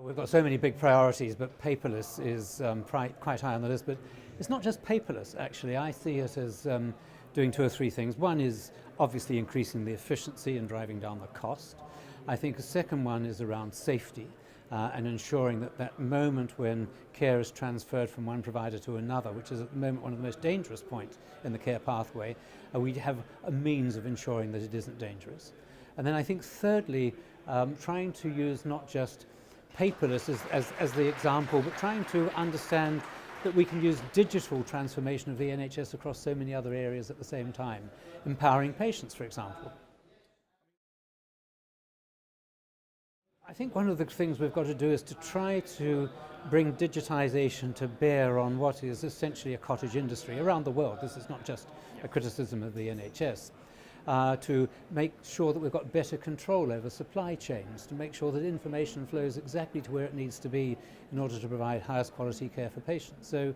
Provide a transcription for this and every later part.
We've got so many big priorities, but paperless is quite high on the list. But it's not just paperless, actually. I see it as doing two or three things. One is obviously increasing the efficiency and driving down the cost. I think a second one is around safety and ensuring that that moment when care is transferred from one provider to another, which is at the moment one of the most dangerous points in the care pathway, we have a means of ensuring that it isn't dangerous. And then I think thirdly, trying to use not just paperless as the example, but trying to understand that we can use digital transformation of the NHS across so many other areas at the same time, empowering patients, for example. I think one of the things we've got to do is to try to bring digitization to bear on what is essentially a cottage industry around the world. This is not just a criticism of the NHS. To make sure that we've got better control over supply chains, to make sure that information flows exactly to where it needs to be in order to provide highest quality care for patients. So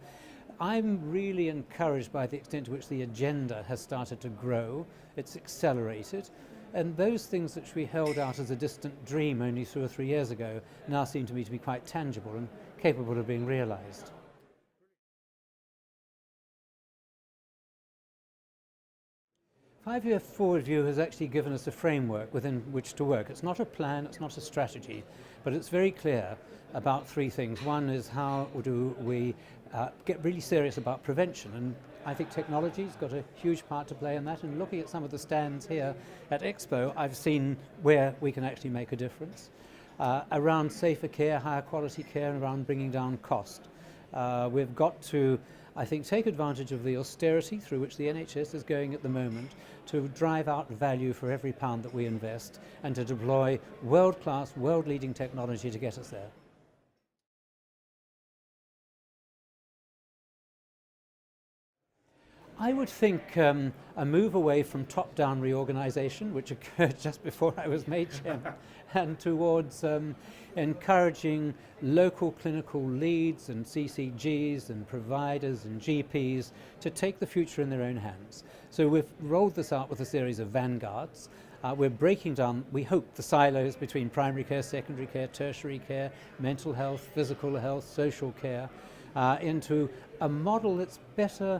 I'm really encouraged by the extent to which the agenda has started to grow. It's accelerated. And those things which we held out as a distant dream only 2 or 3 years ago now seem to me to be quite tangible and capable of being realized. Five-year forward view has actually given us a framework within which to work. It's not a plan, it's not a strategy, but it's very clear about three things. One is how do we get really serious about prevention, and I think technology's got a huge part to play in that, and looking at some of the stands here at Expo, I've seen where we can actually make a difference. Around safer care, higher quality care, and around bringing down cost. We've got to, I think, take advantage of the austerity through which the NHS is going at the moment to drive out value for every pound that we invest and to deploy world-class, world-leading technology to get us there. I would think a move away from top-down reorganisation, which occurred just before I was made chairman, and towards encouraging local clinical leads and CCGs and providers and GPs to take the future in their own hands. So we've rolled this out with a series of vanguards. We're breaking down, we hope, the silos between primary care, secondary care, tertiary care, mental health, physical health, social care, into a model that's better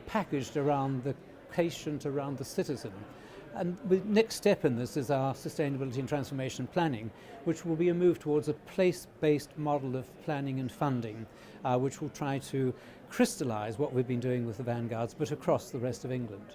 packaged around the patient, around the citizen. And the next step in this is our sustainability and transformation planning, which will be a move towards a place-based model of planning and funding, which will try to crystallise what we've been doing with the vanguards, but across the rest of England.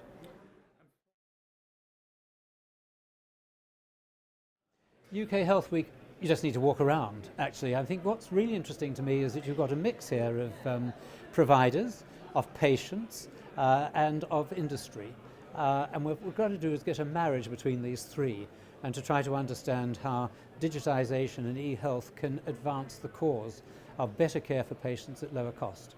UK Health Week, you just need to walk around, actually. I think what's really interesting to me is that you've got a mix here of providers, of patients and of industry. And what we've got to do is get a marriage between these three and to try to understand how digitisation and e-health can advance the cause of better care for patients at lower cost.